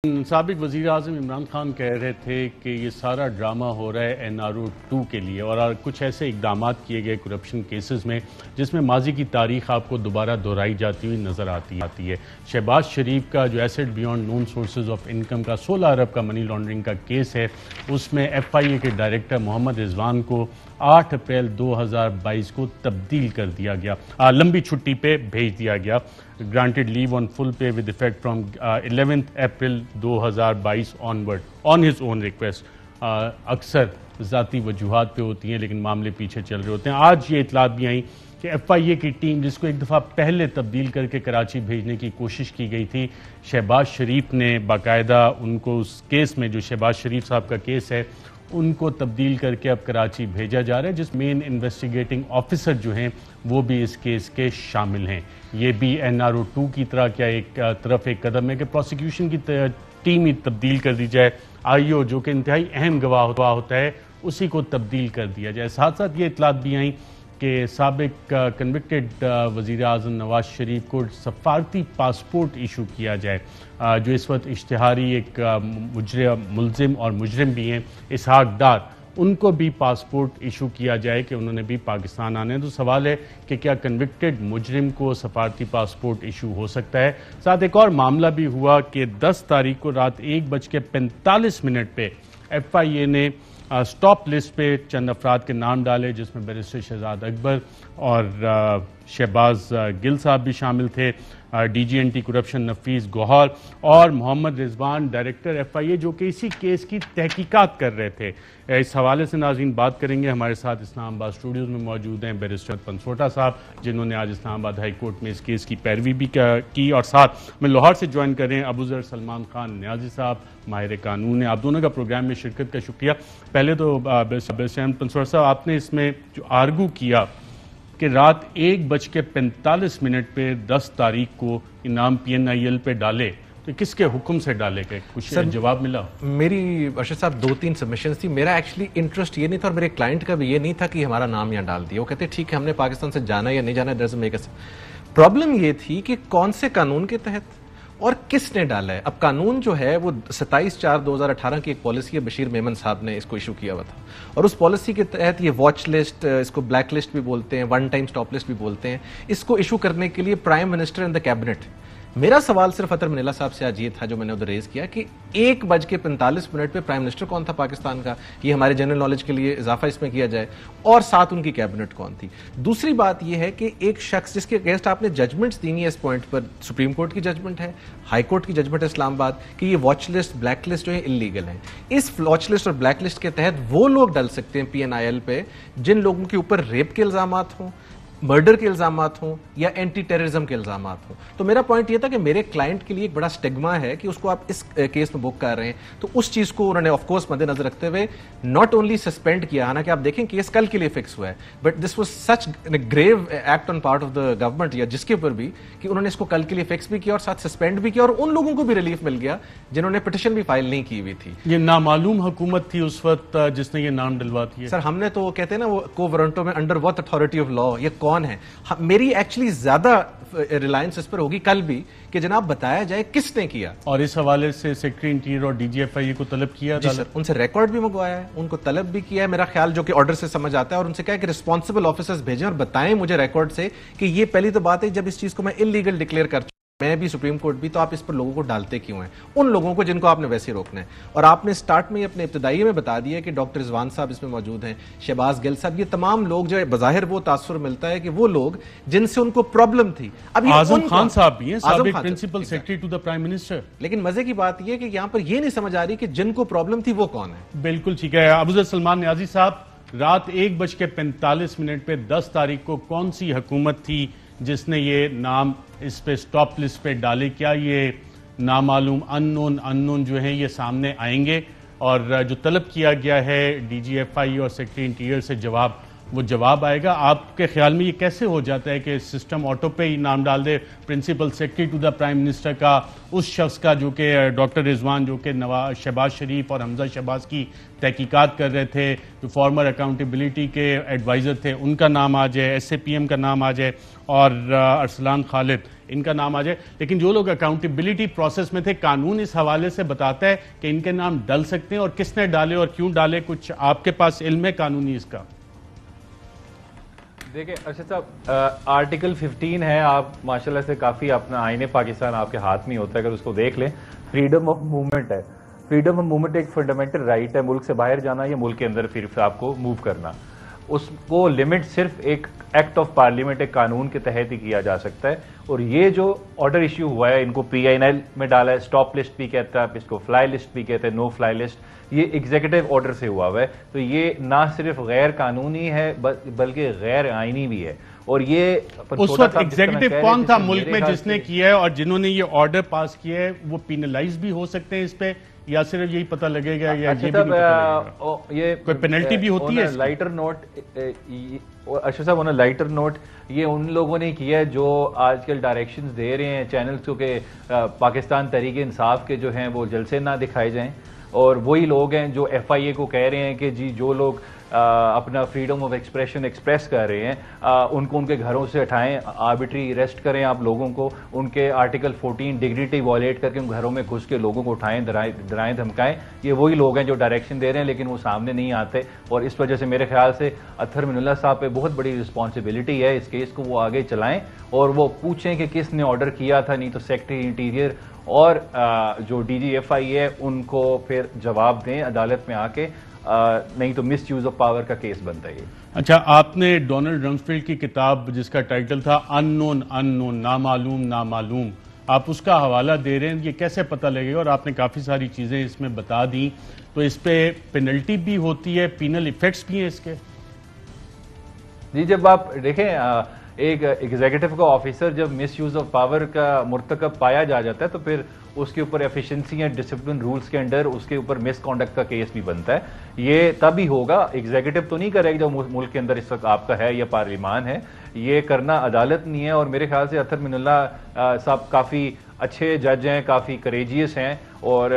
سابق وزیر اعظم عمران خان کہہ رہے تھے کہ یہ سارا ڈرامہ ہو رہا ہے این آر او 2 کے لیے اور کچھ ایسے اقدامات کیے گئے کرپشن کیسز میں جس میں ماضی کی تاریخ آپ کو دوبارہ دہرائی جاتی ہوئی نظر آتی ہے۔ شہباز شریف کا جو asset beyond known sources of income کا 16 ارب کا منی لانڈرنگ کا کیس ہے، اس میں ایف آئی اے کے ڈائریکٹر محمد رضوان کو 8 اپریل 2022 کو تبدیل کر دیا گیا، لمبی چھٹی پہ بھیج دیا گیا، granted leave on full pay with effect from 11th April 2022 onward on his own request۔ اکثر ذاتی وجوہات پہ ہوتی ہیں لیکن معاملے پیچھے چل رہے ہوتے ہیں۔ آج یہ اطلاعات بھی آئیں کہ ایف آئی اے کی ٹیم جس کو ایک دفعہ پہلے تبدیل کر کے کراچی بھیجنے کی کوشش کی گئی تھی، شہباز شریف نے باقاعدہ ان کو اس کیس میں جو شہباز شریف صاحب کا کیس ہے ان کو تبدیل کر کے اب کراچی بھیجا جا رہا ہے، جس مین انویسٹیگیٹنگ آفیسر جو ہیں وہ بھی اس کیس کے شامل ہیں۔ یہ بھی این آر او 2 کی طرح کیا ایک طرف ایک قدم ہے کہ پروسیکیوشن کی ٹیم ہی تبدیل کر دی جائے، آئی او جو کہ انتہائی اہم گواہ ہوتا ہے اسی کو تبدیل کر دیا جائے۔ ساتھ ساتھ یہ اطلاعات بھی آئیں کہ سابق کنوکٹڈ وزیر اعظم نواز شریف کو سفارتی پاسپورٹ ایشو کیا جائے، جو اس وقت اشتہاری ایک ملزم اور مجرم بھی ہیں اسحاق ڈار، ان کو بھی پاسپورٹ ایشو کیا جائے کہ انہوں نے بھی پاکستان آنے ہیں۔ تو سوال ہے کہ کیا کنوکٹڈ مجرم کو سفارتی پاسپورٹ ایشو ہو سکتا ہے؟ ساتھ ایک اور معاملہ بھی ہوا کہ 10 تاریخ کو رات 1:45 پہ ایف آئی اے نے سٹاپ لسٹ پہ چند افراد کے نام ڈالے، جس میں بیرسٹر شہزاد اکبر اور شہباز گل صاحب بھی شامل تھے، ڈی جی اینٹی کرپشن نفیس گوہر اور محمد رضوان ڈائریکٹر ایف آئی اے، جو کہ اسی کیس کی تحقیقات کر رہے تھے۔ اس حوالے سے ناظرین بات کریں گے۔ ہمارے ساتھ اسلام آباد اسٹوڈیوز میں موجود ہیں بیرسٹر پنسوٹا صاحب، جنہوں نے آج اسلام آباد ہائی کورٹ میں اس کیس کی پیروی بھی کی، اور ساتھ میں لاہور سے جوائن کر رہے ہیں ابو ذر سلمان خان نیازی صاحب، ماہر قانون ہیں۔ آپ دونوں کا پروگرام میں شرکت کا شکریہ۔ پہلے تو بیرسٹر پنسوٹا صاحب، آپ نے اس میں جو آرگو کیا کہ رات 1:45 پہ 10 تاریخ کو انعام پی این آئی ایل پہ ڈالے، تو کس کے حکم سے ڈالے گئے؟ کچھ جواب ملا؟ میری ارشد صاحب 2-3 سبمیشنز تھی۔ میرا ایکچولی انٹرسٹ یہ نہیں تھا اور میرے کلائنٹ کا بھی یہ نہیں تھا کہ ہمارا نام یہاں ڈال دیا۔ وہ کہتے ٹھیک ہے ہم نے پاکستان سے جانا یا نہیں جانا، پرابلم یہ تھی کہ کون سے قانون کے تحت اور کس نے ڈالا ہے۔ اب قانون جو ہے وہ 27/4/2018 کی ایک پالیسی ہے، بشیر میمن صاحب نے اس کو ایشو کیا ہوا تھا، اور اس پالیسی کے تحت یہ واچ لسٹ، اس کو بلیک لسٹ بھی بولتے ہیں، ون ٹائم سٹاپ لسٹ بھی بولتے ہیں، اس کو ایشو کرنے کے لیے prime minister and the cabinet. میرا سوال صرف اطہر منیلہ صاحب سے آج یہ تھا جو میں نے ادھر ریز کیا کہ 1:45 پہ پرائم منسٹر کون تھا پاکستان کا، یہ ہمارے جنرل نالج کے لیے اضافہ اس میں کیا جائے، اور ساتھ ان کی کیبنٹ کون تھی۔ دوسری بات یہ ہے کہ ایک شخص جس کے اگینسٹ آپ نے ججمنٹس دینی ہے، اس پوائنٹ پر سپریم کورٹ کی ججمنٹ ہے، ہائی کورٹ کی ججمنٹ ہے اسلام آباد، کہ یہ واچ لسٹ بلیک لسٹ جو ہے انلیگل ہے۔ اس واچ لسٹ اور بلیک لسٹ کے تحت وہ لوگ ڈل سکتے ہیں پی این آئی ایل پہ جن لوگوں کے اوپر ریپ کے الزامات ہوں، مرڈر کے الزامات ہوں یا اینٹی ٹیررزم کے الزامات ہوں۔ تو میرا پوائنٹ یہ تھا کہ میرے کلائنٹ کے لیے ایک بڑا سٹیگما ہے کہ اس کو آپ اس کیس میں بک کر رہے ہیں، تو اس چیز کو انہوں نے آف کورس مد نظر رکھتے ہوئے ناٹ اونلی سسپینڈ کیا، حالانکہ آپ دیکھیں کیس کل کے لیے فکس ہوا ہے، but this was such grave act on part of the government یا جس کے اوپر بھی کہ انہوں نے اس کو کل کے لیے فکس بھی کیا اور ساتھ سسپینڈ بھی کیا، اور ان لوگوں کو بھی ریلیف مل گیا جنہوں نے پٹیشن بھی فائل نہیں کی ہوئی تھی۔ یہ نامعلوم حکومت تھی اس وقت جس نے یہ نام ڈلوا دیا؟ سر ہم نے تو کہتے ہیں نا وہ کو ورنٹو میں under what authority of law, یہ کون ہے؟ میری ایکچولی زیادہ ریلائنس اس پر ہوگی کل بھی کہ جناب بتایا جائے کس نے کیا۔ اور اس حوالے سے سیکرٹری انٹیریئر اور ڈی جی ایف آئی اے کو طلب کیا؟ جی سر، ان سے ریکارڈ بھی منگوایا ہے، ان کو طلب بھی کیا ہے میرا خیال، جو کہ آرڈر سے سمجھ آتا ہے، اور ان سے کہا کہ ریسپانسبل آفیسرز بھیجیں اور بتائیں مجھے ریکارڈ سے کہ یہ پہلی تو بات ہے جب اس چیز کو میں انلیگل ڈکلیئر کر چکا، میں بھی سپریم کورٹ بھی، تو آپ اس پر لوگوں کو ڈالتے کیوں ہیں؟ ان لوگوں کو جن کو آپ نے ویسے روکنا ہے۔ اور آپ نے سٹارٹ میں اپنے ابتدائی میں بتا دیا کہ ڈاکٹر رضوان صاحب اس میں موجود ہیں، شہباز گل صاحب، یہ تمام لوگ جو بظاہر وہ تاثر ملتا ہے کہ وہ لوگ جن سے ان کو پرابلم تھی۔ اب اعظم خان صاحب بھی ہیں، سابق principal secretary to the prime minister. لیکن مزے کی بات یہ کہ یہاں پر یہ نہیں سمجھ آ رہی کہ جن کو پرابلم تھی وہ کون ہے۔ بالکل ٹھیک ہے۔ ابو ذر سلمان نیازی صاحب، رات 1:45 پہ 10 تاریخ کو کون سی حکومت تھی جس نے یہ نام اس پہ سٹاپ لسٹ پہ ڈالے؟ کیا یہ نامعلوم انون جو ہیں یہ سامنے آئیں گے؟ اور جو طلب کیا گیا ہے ڈی جی ایف آئی اور سیکرٹری انٹیریئر سے جواب، وہ جواب آئے گا. آپ کے خیال میں یہ کیسے ہو جاتا ہے کہ سسٹم آٹو پہ ہی نام ڈال دے principal secretary to the prime minister کا, اس شخص کا جو کہ ڈاکٹر رضوان, جو کہ شہباز شریف اور حمزہ شہباز کی تحقیقات کر رہے تھے, جو فارمر اکاؤنٹیبلٹی کے ایڈوائزر تھے, ان کا نام آ جائے, ایس اے پی ایم کا نام آ جائے, اور ارسلان خالد ان کا نام آ جائے. لیکن جو لوگ اکاؤنٹیبلٹی پروسیس میں تھے, قانون اس حوالے سے بتاتا ہے کہ ان کے نام ڈل سکتے ہیں, اور کس نے ڈالے اور کیوں ڈالے, کچھ آپ کے پاس علم ہے قانونی اس کا؟ دیکھیں ارشد صاحب, آرٹیکل 15 ہے, آپ ماشاءاللہ سے کافی اپنا آئین پاکستان آپ کے ہاتھ میں ہوتا ہے, اگر اس کو دیکھ لیں, فریڈم آف موومنٹ ہے. فریڈم آف موومنٹ ایک فنڈامنٹل رائٹ ہے, ملک سے باہر جانا یا ملک کے اندر پھر آپ کو موو کرنا. اس کو لمٹ صرف ایک ایکٹ آف پارلیمنٹ, ایک قانون کے تحت ہی کیا جا سکتا ہے. اور یہ جو آرڈر ایشو ہوا ہے, ان کو PINL میں ڈالا ہے, اسٹاپ لسٹ بھی کہتا ہے, اس کو فلائی لسٹ بھی کہتے ہیں, نو فلائی لسٹ, یہ ایگزیکٹو آرڈر سے ہوا ہے. تو یہ نہ صرف غیر قانونی ہے بلکہ غیر آئینی بھی ہے. اور یہ اس وقت ایگزیکٹو کون تھا ملک میں جس نے کیا ہے, اور جنہوں نے یہ آرڈر پاس کیا ہے وہ پینلائز بھی ہو سکتے ہیں اس پہ, یا صرف یہی پتہ لگے گا, یا یہ کوئی پینلٹی بھی ہوتی ہے؟ لائٹر نوٹ اشرف صاحب, انہوں نے لائٹر نوٹ یہ ان لوگوں نے کیا ہے جو آج کل ڈائریکشنز دے رہے ہیں چینلز کو کہ پاکستان تحریک انصاف کے جو ہیں وہ جلسے نہ دکھائے جائیں, اور وہی لوگ ہیں جو FIA کو کہہ رہے ہیں کہ جی جو لوگ اپنا فریڈم آف ایکسپریشن ایکسپریس کر رہے ہیں ان کو ان کے گھروں سے ہٹائیں, آربیٹری اریسٹ کریں آپ لوگوں کو, ان کے آرٹیکل 14 ڈگنیٹی وائلیٹ کر کے ان گھروں میں گھس کے لوگوں کو اٹھائیں, ڈرائیں دھمکائیں. یہ وہی لوگ ہیں جو ڈائریکشن دے رہے ہیں لیکن وہ سامنے نہیں آتے, اور اس وجہ سے میرے خیال سے اطہر من اللہ صاحب پہ بہت بڑی رسپانسبلٹی ہے. اس کیس کو وہ آگے چلائیں اور وہ پوچھیں کہ کس نے آرڈر کیا تھا, نہیں تو سیکرٹری انٹیریئر اور جو DG FIA ہے ان کو پھر جواب دیں عدالت میں آ کے, نہیں تو مس یوز آف پاور کا کیس بنتا ہے. اچھا, آپ نے ڈونلڈ رمسفیلڈ کی کتاب جس کا ٹائٹل تھا ان نون نامعلوم, آپ اس کا حوالہ دے رہے ہیں, یہ کیسے پتہ لگے گا؟ اور آپ نے کافی ساری چیزیں اس میں بتا دیں, تو اس پہ پینلٹی بھی ہوتی ہے, پینل ایفیکٹس بھی ہیں اس کے؟ جی, جب آپ دیکھیں ایک ایگزیکٹو کا آفیسر جب مس یوز آف پاور کا مرتکب پایا جاتا ہے تو پھر اس کے اوپر ایفیشنسی اینڈ ڈسپلن رولز کے انڈر اس کے اوپر مس کانڈکٹ کا کیس بھی بنتا ہے. یہ تب ہی ہوگا, ایگزیکٹو تو نہیں کرے گا جو ملک کے اندر اس وقت آپ کا ہے یا پارلیمان ہے, یہ کرنا عدالت نہیں ہے. اور میرے خیال سے اطہر من اللہ صاحب کافی اچھے جج ہیں, کافی کریجیس ہیں, اور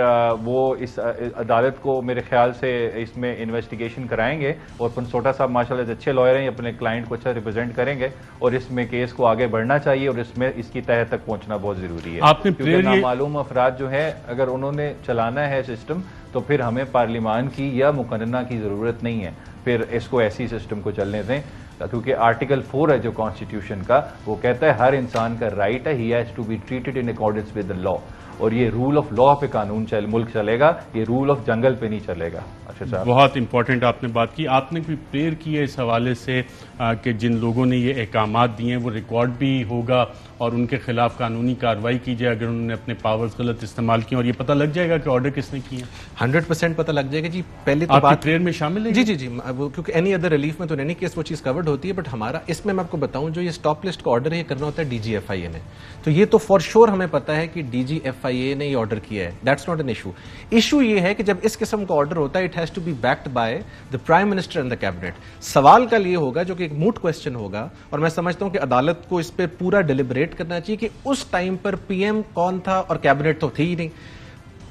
وہ اس عدالت کو میرے خیال سے اس میں انویسٹیگیشن کرائیں گے, اور پنسوٹا صاحب ماشاءاللہ سے اچھے لائر ہیں, اپنے کلائنٹ کو اچھا ریپرزینٹ کریں گے, اور اس میں کیس کو آگے بڑھنا چاہیے, اور اس میں اس کی تہہ تک پہنچنا بہت ضروری ہے. کیونکہ نامعلوم افراد جو ہیں اگر انہوں نے چلانا ہے سسٹم تو پھر ہمیں پارلیمان کی یا مقننہ کی ضرورت نہیں ہے, پھر اس کو ایسی سسٹم کو چلنے دیں. کیونکہ آرٹیکل 4 ہے جو کانسٹیٹیوشن کا, وہ کہتا ہے ہر انسان کا رائٹ ہے, he has to be treated in accordance with the law, اور یہ رول آف لا پہ قانون ملک چلے گا, یہ رول آف جنگل پہ نہیں چلے گا. اچھا صاحب, بہت امپورٹنٹ آپ نے بات کی. آپ نے کوئی پریئر کی ہے اس حوالے سے کہ جن لوگوں نے یہ احکامات دیے ہیں وہ ریکارڈ بھی ہوگا اور ان کے خلاف قانونی کارروائی کی جائے اگر انہوں نے اپنے پاورز غلط استعمال کیے, اور یہ پتہ لگ جائے گا کہ آرڈر کس نے کیے؟ 100% پتہ لگ جائے گا. جی پہلے تو آپ بات کی پریئر میں شامل ہے؟ جی جی جی, کیونکہ اینی ادر ریلیف میں تو نہیں کیس وہ چیز کورڈ ہوتی ہے, بٹ ہمارا اس میں آپ کو بتاؤں جو یہ اسٹاپ لسٹ کا آرڈر ہے یہ کرنا ہوتا ہے DG FIA نے, تو یہ تو فار شور ہمیں پتا ہے کہ DG FIA نے یہ آرڈر کیا ہے. That's not an issue. Issue یہ ہے کہ جب اس قسم کا آرڈر ہوتا ہے it has to be backed by the prime minister and the cabinet. سوال کل یہ ہوگا جو کہ ایک موٹ کوسچن ہوگا, اور میں سمجھتا ہوں کہ عدالت کو اس پہ پورا ڈیلیبریٹ کرنا چاہیے کہ اس ٹائم پر PM کون تھا اور کیبنٹ تو تھی ہی نہیں.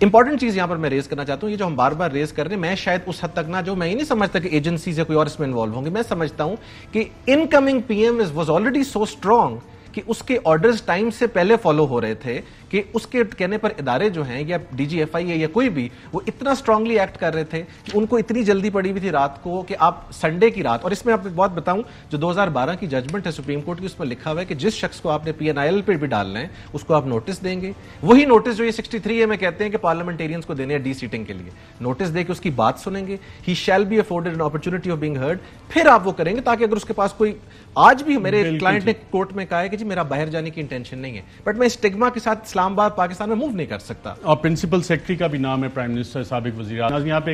امپورٹنٹ چیز یہاں پر میں ریز کرنا چاہتا ہوں, یہ جو ہم بار بار ریز کر رہے ہیں, میں شاید اس حد تک نہ جو میں یہ نہیں سمجھتا کہ ایجنسیز یا کوئی اور اس میں انوالو ہوں گے, میں سمجھتا ہوں کہ in coming PM was already so strong کہ اس کے آرڈرز ٹائم سے پہلے فالو ہو رہے تھے, کہ اس کے کہنے پر ادارے جو ہیں یا DG FIA یا کوئی بھی وہ اتنا اسٹرانگلی ایکٹ کر رہے تھے کہ ان کو اتنی جلدی پڑی ہوئی تھی رات کو کہ آپ سنڈے کی رات. اور اس میں آپ ایک بات بتاؤں, جو 2012 کی ججمنٹ ہے سپریم کورٹ کی, اس میں لکھا ہوا ہے کہ جس شخص کو آپ نے PNIL پہ بھی ڈالنا ہے اس کو آپ نوٹس دیں گے, وہی نوٹس جو یہ 63A میں کہتے ہیں کہ پارلیمنٹیرینز کو دینے ہیں ڈی سیٹنگ کے لیے, نوٹس دے کے اس کی بات سنیں گے, he shall be afforded an opportunity of being heard, پھر آپ وہ کریں گے تاکہ اگر اس کے پاس کوئی, آج بھی میرے کلائنٹ نے کورٹ میں کہا ہے کہ جی میرا باہر جانے کی انٹینشن نہیں ہے, بٹ میں اسٹگما کے ساتھ اسلام آباد پاکستان میں موو نہیں کر سکتا. اور پرنسپل سیکرٹری کا بھی نام ہے پرائم منسٹر, سابق وزیر اعظم. یہاں پہ